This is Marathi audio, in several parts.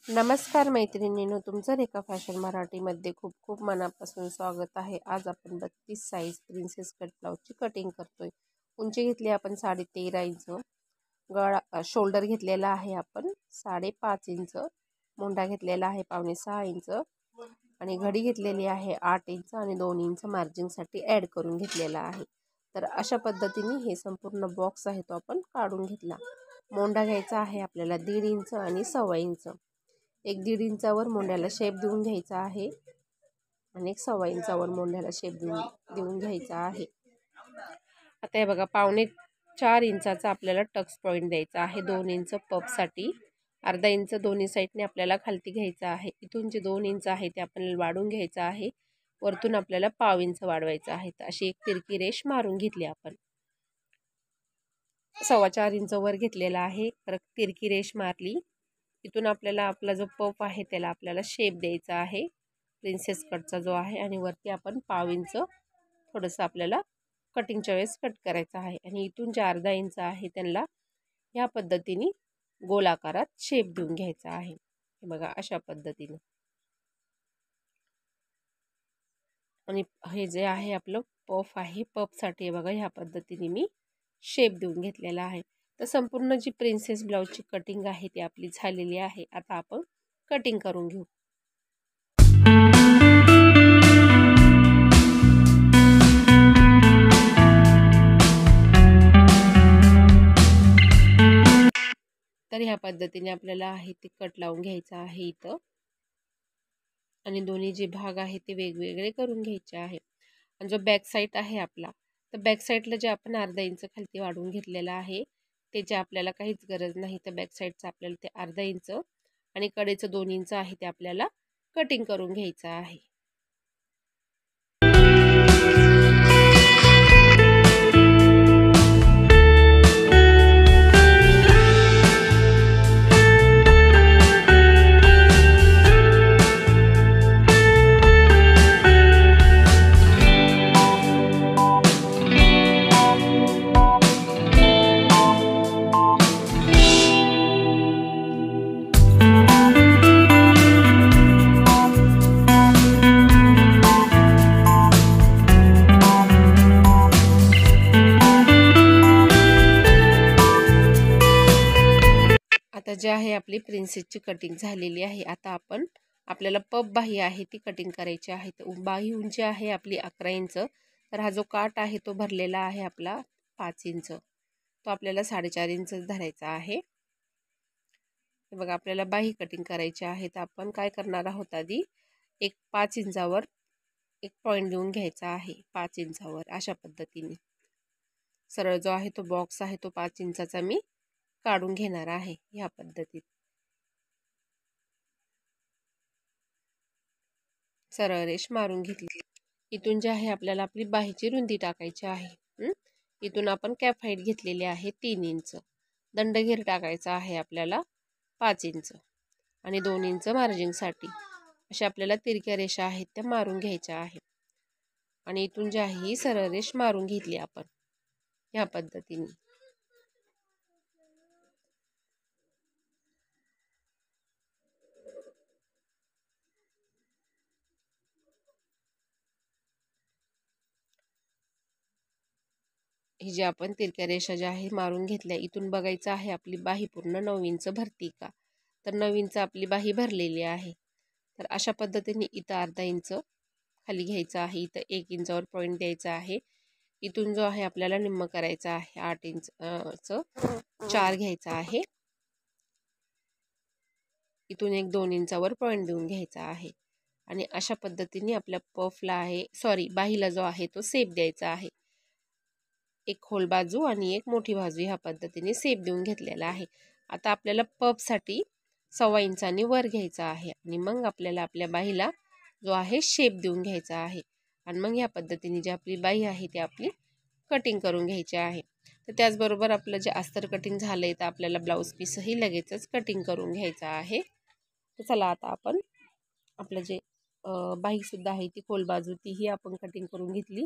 नमस्कार मैत्रिणींनो, तुमचं रेखा फॅशन मराठीमध्ये खूप खूप मनापासून स्वागत आहे। आज आपण 32 साईज प्रिन्सेस कट ब्लाउजची कटिंग करतोय। उंची घेतली आपण 13.5 इंच, गळा शोल्डर घेतलेला आहे आपण 5.5 इंच, मोंढा घेतलेला आहे 5.5 इंच आणि घडी घेतलेली आहे 8 इंच आणि 2 इंच मार्जिनसाठी ॲड करून घेतलेला आहे। तर अशा पद्धतीने हे संपूर्ण बॉक्स आहे तो आपण काढून घेतला। मोंढा घ्यायचा आहे आपल्याला 1.5 इंच आणि 1.25 इंच। 1.5 इंचावर मोंढ्याला शेप देऊन घ्यायचा आहे आणि 1.25 इंचावर मोंढ्याला शेप देऊन घ्यायचा आहे। आता हे बघा 4.5 इंचाचा आपल्याला टक्स पॉईंट द्यायचा आहे 2 इंच पफसाठी। अर्धा इंच दोन्ही साईडने आपल्याला खालती घ्यायचा आहे। इथून जे 2 इंच आहे ते आपल्याला वाढून घ्यायचं आहे, वरतून आपल्याला 1/2 इंच वाढवायचं आहे। तर अशी एक तिरकी रेष मारून घेतली आपण। 4.25 इंच वर घेतलेला आहे, परत तिरकी रेष मारली। इथून आपल्याला आपला जो पफ आहे त्याला आपल्याला शेप द्यायचा आहे प्रिन्सेस कटचा जो आहे, आणि वरती आपण 1/2 इंच थोडंसं आपल्याला कटिंगच्या वेळेस कट करायचं आहे। आणि इथून जे अर्धा इंच आहे त्यांना ह्या पद्धतीने गोल आकारात शेप देऊन घ्यायचा आहे। हे बघा अशा पद्धतीने। आणि हे जे आहे आपलं पफ आहे, पफसाठी बघा ह्या पद्धतीने मी शेप देऊन घेतलेला आहे। तर संपूर्ण जी प्रिन्सेस ब्लाउजची कटिंग आहे ती आपली झालेली आहे। आता आपण कटिंग करून घेऊ। तर ह्या पद्धतीने आपल्याला आहे ते कट लावून घ्यायचं आहे इथं, आणि दोन्ही जे भाग आहे ते वेगवेगळे करून घ्यायचे आहे। आणि जो बॅक साईड आहे आपला, तर बॅक साईडला जे आपण अर्धा इंच खालती वाढवून घेतलेला आहे त्याची आपल्याला काहीच गरज नाही। तर बॅक साईडचं आपल्याला ते अर्धा इंच आणि कडेचं 2 इंच आहे ते आपल्याला कटिंग करून घ्यायचं आहे। आता जे आहे आपली प्रिन्सेसची कटिंग झालेली आहे। आता आपण आपल्याला पफ बाही आहे ती कटिंग करायची आहे। तर बाही उंची आहे आपली 11 इंच, तर हा जो काट आहे तो भरलेला आहे आपला 5 इंच, तो आपल्याला 4.5 इंच धरायचा आहे। बघा आपल्याला बाही कटिंग करायची आहे, तर आपण काय करणार आहोत, आधी 5 इंचावर एक पॉईंट देऊन घ्यायचा आहे। 5 इंचावर अशा पद्धतीने सरळ जो आहे तो बॉक्स आहे तो 5 इंचाचा मी काढून घेणार आहे। ह्या पद्धतीत सरळ रेष मारून घेतली। इथून जे आहे आपल्याला आपली बाहीची रुंदी टाकायची आहे। इथून आपण कॅप हाईट घेतलेली आहे 3 इंच, दंडघेर टाकायचा आहे आपल्याला 5 इंच आणि 2 इंच मार्जिनसाठी। अशा आपल्याला तिरक्या रेषा आहेत त्या मारून घ्यायच्या आहे। आणि इथून जी आहे ही सरळ रेष मारून घेतली आपण ह्या पद्धतीने। ही जी आपण तिरक्या रेषा ज्या आहे मारून घेतल्या, इथून बघायचं आहे आपली बाही पूर्ण 9 इंच भरती का, तर 9 इंच आपली बाही भरलेली आहे। तर अशा पद्धतीने इथं अर्धा इंच खाली घ्यायचं आहे, इथं 1 इंचावर पॉईंट द्यायचा आहे। इथून जो आहे आपल्याला निम्म करायचा आहे 8 इंच 4 घ्यायचा आहे। इथून 1-2 इंचावर पॉईंट देऊन घ्यायचा आहे। आणि अशा पद्धतीने आपल्या पफला आहे बाहीला जो आहे तो शेप द्यायचा आहे। एक खोल बाजू आणि एक मोठी बाजू ह्या पद्धतीने शेप देऊन घेतलेला आहे। आता आपल्याला पफसाठी 1.25 इंचांनी वर घ्यायचा आहे आणि मग आपल्याला आपल्या बाहीला जो आहे शेप देऊन घ्यायचा आहे। आणि मग ह्या पद्धतीने जी आपली बाही आहे ती आपली कटिंग करून घ्यायची आहे। तर त्याचबरोबर आपलं जे अस्तर कटिंग झालंय तर आपल्याला ब्लाऊज पीसही लगेचच कटिंग करून घ्यायचा आहे। तर चला आता आपण आपलं जे बाहीसुद्धा आहे ती खोल बाजू तीही आपण कटिंग करून घेतली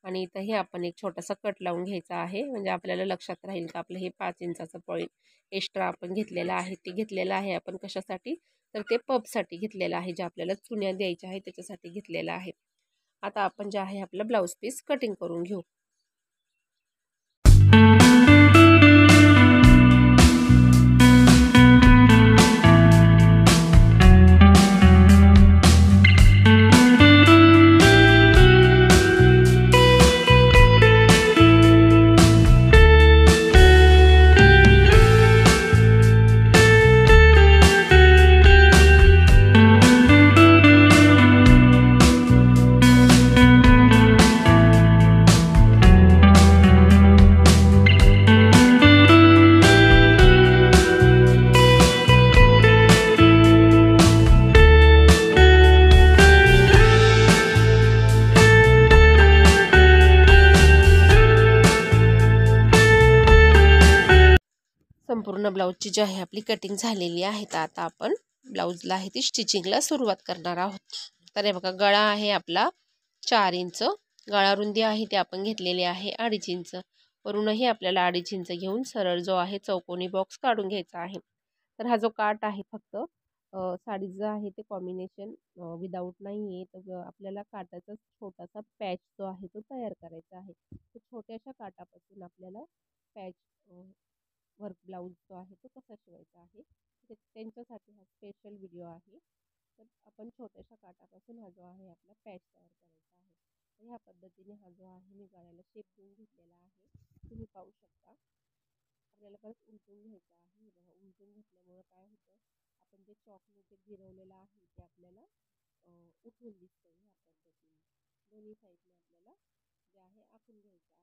आणि इथंही आपण एक छोटासा कट लावून घ्यायचा आहे, म्हणजे आपल्याला लक्षात राहील का आपलं हे 5 इंचाचं पॉईंट एक्स्ट्रा आपण घेतलेलं आहे. ते घेतलेलं आहे आपण कशासाठी, तर ते पफसाठी घेतलेलं आहे, जे आपल्याला चुन्या द्यायच्या आहे त्याच्यासाठी घेतलेलं आहे. आता आपण जे आहे आपलं ब्लाऊज पीस कटिंग करून घेऊ. संपूर्ण ब्लाऊजची जी आहे आपली कटिंग झालेली आहे. तर आता आपण ब्लाऊजला आहे ती स्टिचिंगला सुरुवात करणार आहोत. तर हे बघा, गळा आहे आपला 4 इंच, गळा रुंदी आहे ती आपण घेतलेली आहे 2.5 इंच. वरूनही आपल्याला 2.5 इंच घेऊन सरळ जो आहे चौकोनी बॉक्स काढून घ्यायचा आहे. तर हा जो काट आहे फक्त साडीचं आहे ते कॉम्बिनेशन विदाऊट नाही आहे, तर आपल्याला काटाचा छोटासा पॅच जो आहे तो तयार करायचा आहे. तर छोट्याशा काटापासून आपल्याला पॅच वर्क ब्लाऊज जो आहे तो कसा शिवायचा आहे त्यांच्यासाठी हा स्पेशल व्हिडिओ आहे. तर आपण छोट्याशा काटापासून हा जो आहे आपला पॅच तयार करायचा आहे. तर ह्या पद्धतीने हा जो आहे मी गळ्याला शेप देऊन घेतलेला आहे. तुम्ही पाहू शकता. आपल्याला परत उलटून घ्यायचं आहे. बघा, उलटून घेतल्यामुळं काय होतं, आपण जे चॉकने जे गिरवलेलं आहे ते आपल्याला उठून दिसतं. ह्या पद्धतीने दोन्ही साईडने आपल्याला जे आहे आखून घ्यायचं आहे.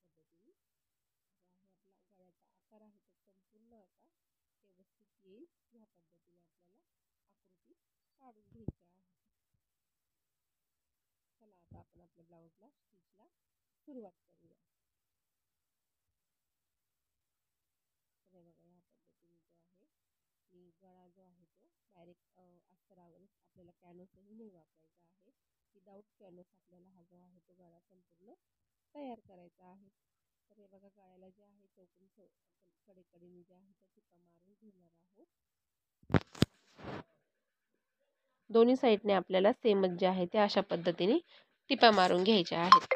पद्धतीने जो आहे आपला गळ्याचा आकार आहे तो संपूर्ण असा व्यवस्थित येईल. ह्या पद्धतीने आपल्याला आकृती काढून घ्यायची आहे. चला आता आपण आपल्या ब्लाऊजला स्टिचला सुरुवात करूया. तर बघा, ह्या पद्धतीने जो आहे मी गळा जो आहे तो डायरेक्ट अस्तरावरच आपल्याला कॅनव्हसही नाही वापरायचा आहे. विदाऊट कॅनव्हस आपल्याला हा जो आहे तो गळा संपूर्ण तयार करायचा आहे. तर हे बघा, गळ्याला जे आहे चौकोनी आपण कडेकडेने जे आहे त्या टिपा मारून घेणार आहोत. दोन्ही साईडने आपल्याला सेमच जे आहे ते अशा पद्धतीने टिपा मारून घ्यायच्या आहेत.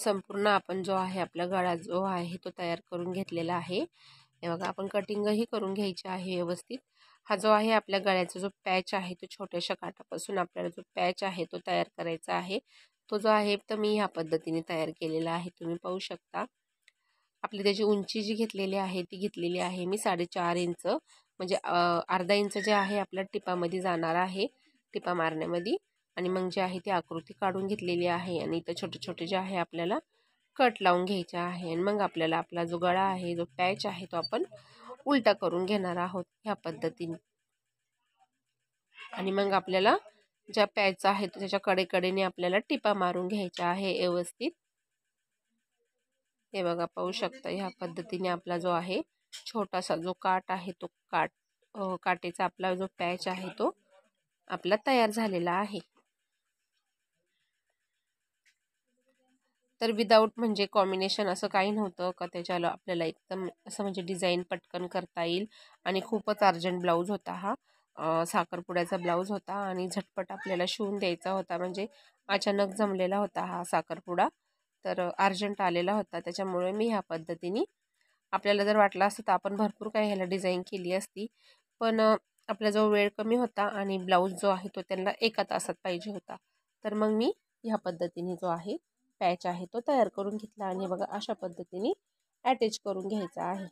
संपूर्ण आपण जो आहे आपला गळा जो आहे तो तयार करून घेतलेला आहे। हे बघा आपण कटिंगही करून घ्यायची आहे व्यवस्थित। हा जो आहे आपल्या गळ्याचा जो पॅच आहे तो छोट्याशा काठापासून आपल्याला जो पॅच आहे तो तयार करायचा आहे। तो जो आहे तर मी ह्या पद्धतीने तयार केलेला आहे, तुम्ही पाहू शकता। आपली त्याची उंची जी घेतलेली आहे ती घेतलेली आहे मी 4.5 इंच, म्हणजे अर्धा इंच जे आहे आपल्या टिपामध्ये जाणार आहे, टिपा मारण्यामध्ये। आणि मग जे आहे ती आकृती काढून घेतलेली आहे आणि इथं छोटे छोटे जे आहे आपल्याला कट लावून घ्यायचे आहे। आणि मग आपल्याला आपला जो गळा आहे जो पॅच आहे तो आपण उलटा करून घेणार आहोत ह्या पद्धतीने। आणि मग आपल्याला ज्या पॅच आहे त्याच्या कडेकडेने आपल्याला टिपा मारून घ्यायच्या आहे व्यवस्थित। हे बघा पाहू शकता ह्या पद्धतीने आपला जो आहे छोटासा जो काट आहे तो काटेचा आपला जो पॅच आहे तो आपला तयार झालेला आहे। तर विदाऊट म्हणजे कॉम्बिनेशन असं काही नव्हतं का त्याच्याला आपल्याला एकदम असं म्हणजे डिझाईन पटकन करता येईल। आणि खूपच अर्जंट ब्लाऊज होता हा, साखरपुड्याचा ब्लाऊज होता आणि झटपट आपल्याला शिवून द्यायचा होता, म्हणजे अचानक जमलेला होता हा साखरपुडा, तर अर्जंट आलेला होता। त्याच्यामुळे मी ह्या पद्धतीने, आपल्याला जर वाटलं असतं तर आपण भरपूर काही ह्याला डिझाईन केली असती, पण आपला जो वेळ कमी होता आणि ब्लाऊज जो आहे तो त्यांना 1 तासात पाहिजे होता, तर मग मी ह्या पद्धतीने जो आहे पॅच आहे तो तयार करून घेतला। आणि बघा अशा पद्धतीने अटॅच करून घ्यायचा आहे।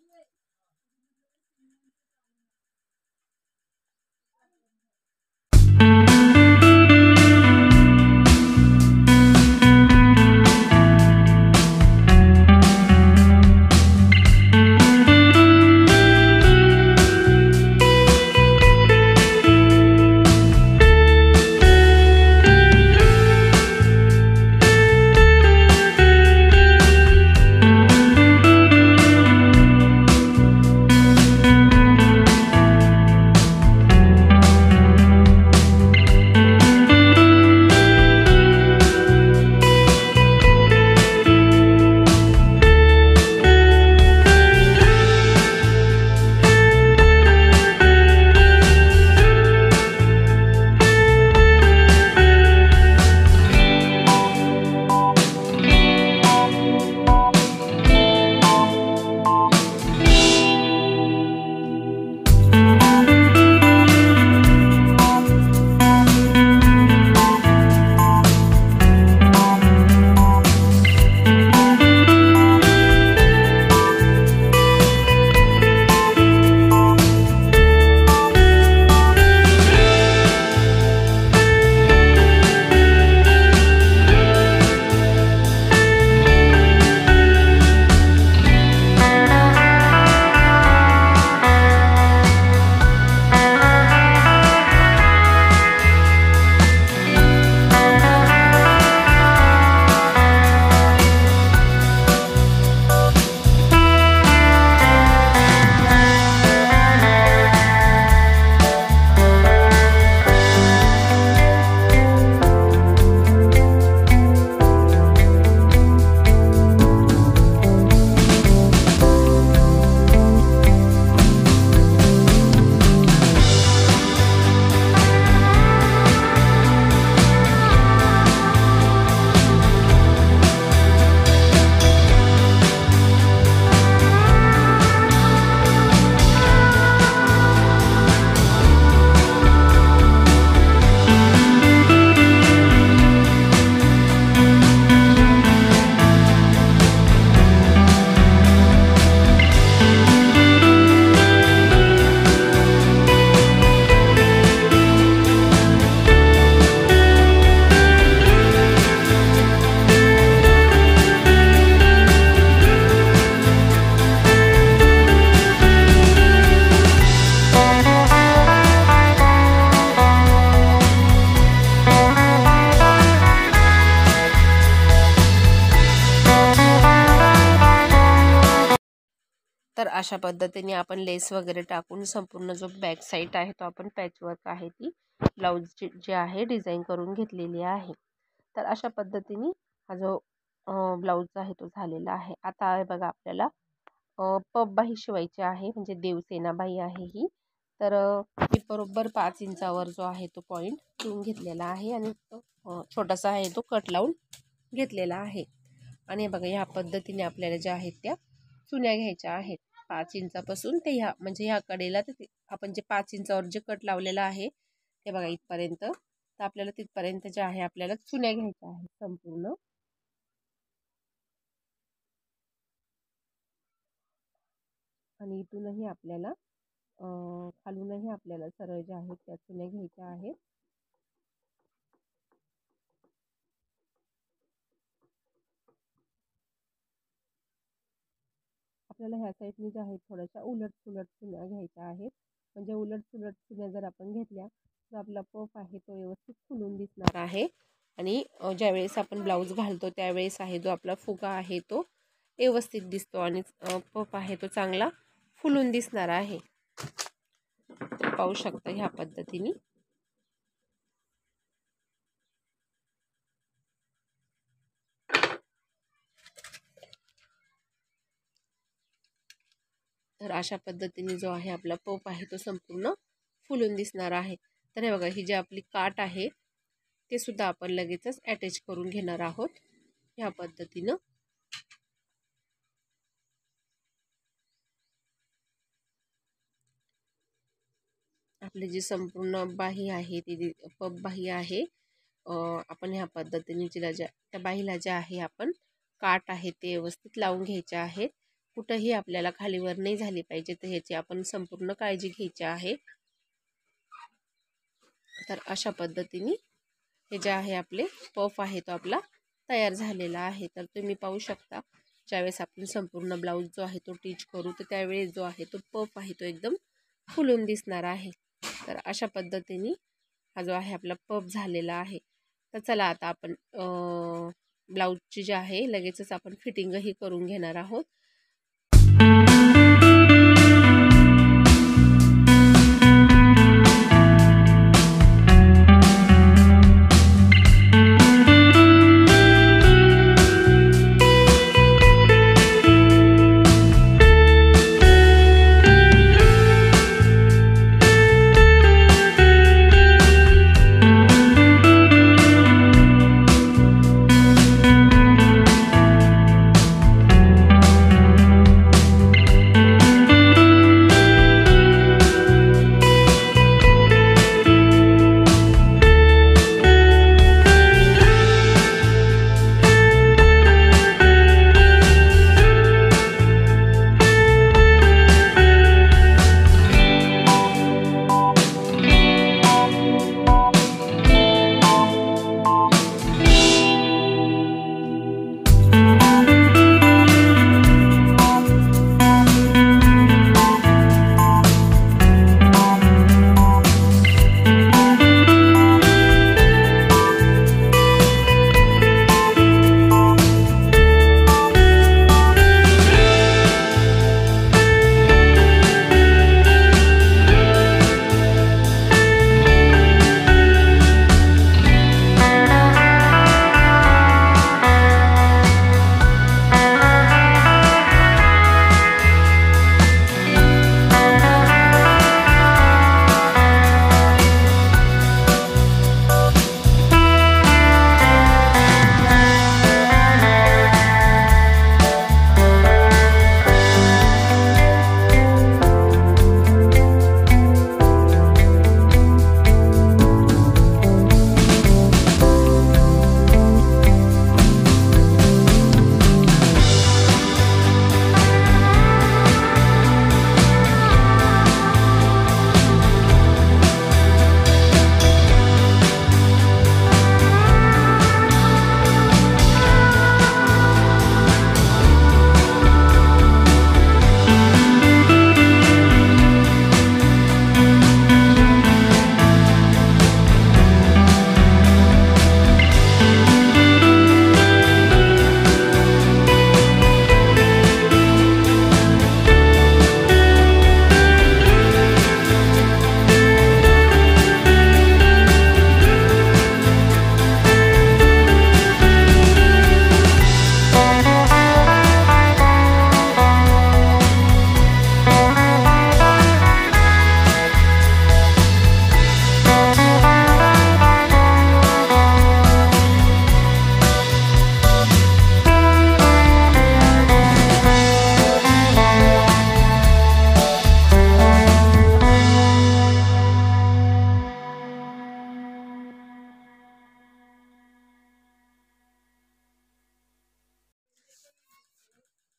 तर अशा पद्धतीने आपण लेस वगैरे टाकून संपूर्ण जो बॅक साईड आहे तो आपण पॅचवर्क आहे ती ब्लाऊज जे आहे डिझाईन करून घेतलेली आहे। तर अशा पद्धतीने हा जो ब्लाऊज आहे तो झालेला आहे। आता बघा आपल्याला पबबाही शिवायची आहे, म्हणजे देवसेनाबाई आहे ही। तर मी बरोबर 5 इंचावर जो आहे तो पॉईंट ठेवून घेतलेला आहे आणि छोटासा आहे तो कट लावून घेतलेला आहे। आणि बघा ह्या पद्धतीने आपल्याला ज्या आहेत त्या चुन्या घ्यायच्या आहेत 5 इंचापासून ते ह्या म्हणजे ह्या कडेला ते आपण जे 5 इंचावर जे कट लावलेला आहे ते बघा इथपर्यंत, तर आपल्याला तिथपर्यंत जे आहे आपल्याला चुन्या घ्यायच्या आहेत संपूर्ण. आणि इथूनही आपल्याला खालूनही आपल्याला सरळ ज्या आहेत त्या चुन्या घ्यायच्या आहेत. आपल्याला ह्या साईडने ज्या आहेत थोड्याशा उलट सुलट चुन्या घ्यायच्या आहेत. म्हणजे उलट सुलट चुन्या जर आपण घेतल्या तर आपला पफ आहे तो व्यवस्थित फुलून दिसणार आहे. आणि ज्यावेळेस आपण ब्लाऊज घालतो त्यावेळेस आहे जो आपला फुगा आहे तो व्यवस्थित दिसतो आणि पफ आहे तो चांगला फुलून दिसणार आहे. तर पाहू शकता ह्या पद्धतीने. तर अशा पद्धतीने जो आहे आपला पफ आहे तो संपूर्ण फुलून दिसणार आहे. तर हे बघा ही जी आपली काठ आहे ते सुद्धा आपण लगेचच अटॅच करून घेणार आहोत ह्या पद्धतीनं. आपली जी संपूर्ण बाही आहे ती पफ बाही आहे, आपण ह्या पद्धतीने जिला ज्या त्या बाहीला ज्या आहे आपण काठ आहे ते व्यवस्थित लावून घ्यायचे आहेत. कुठंही आपल्याला खालीवर नाही झाली पाहिजे, तर ह्याची आपण संपूर्ण काळजी घ्यायची आहे. तर अशा पद्धतीने हे जे आहे आपले पफ आहे तो आपला तयार झालेला आहे. तर तुम्ही पाहू शकता ज्यावेळेस आपण संपूर्ण ब्लाऊज जो आहे तो टिच करू तर त्यावेळेस जो आहे तो पफ आहे तो एकदम फुलून दिसणार आहे. तर अशा पद्धतीने हा जो आहे आपला पफ झालेला आहे. तर चला आता आपण ब्लाऊजची जी आहे लगेचच आपण फिटिंगही करून घेणार आहोत.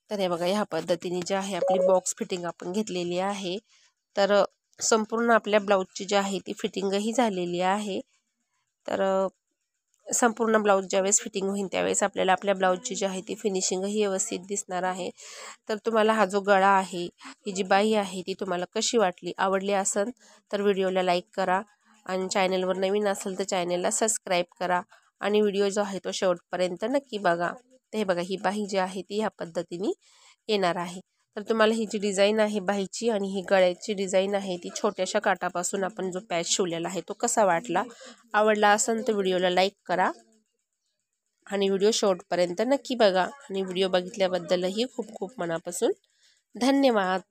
तर हे बघा ह्या पद्धतीने जे आहे आपली बॉक्स फिटिंग आपण घेतलेली आहे। तर संपूर्ण आपल्या ब्लाऊजची जी आहे ती फिटिंगही झालेली आहे। तर संपूर्ण ब्लाऊज ज्यावेळेस फिटिंग होईल त्यावेळेस आपल्याला आपल्या ब्लाऊजची जी आहे ती फिनिशिंगही व्यवस्थित दिसणार आहे। तर तुम्हाला हा जो गळा आहे, ही जी बाही आहे ती तुम्हाला कशी वाटली, आवडली असेल तर व्हिडिओला लाईक करा आणि चॅनलवर नवीन असेल तर चॅनलला सबस्क्राईब करा आणि व्हिडिओ जो आहे तो शेवटपर्यंत नक्की बघा। तर हे बघा ही बाही जी आहे ती ह्या पद्धतीने येणार आहे। तर तुम्हाला ही जी डिझाईन आहे बाहीची आणि ही गळ्याची डिझाईन आहे ती छोट्याशा काठापासून आपण जो पॅच शिवलेला आहे तो कसा वाटला, आवडला असेल तर व्हिडिओला लाईक करा आणि व्हिडिओ शेवटपर्यंत नक्की बघा आणि व्हिडिओ बघितल्याबद्दलही खूप खूप मनापासून धन्यवाद।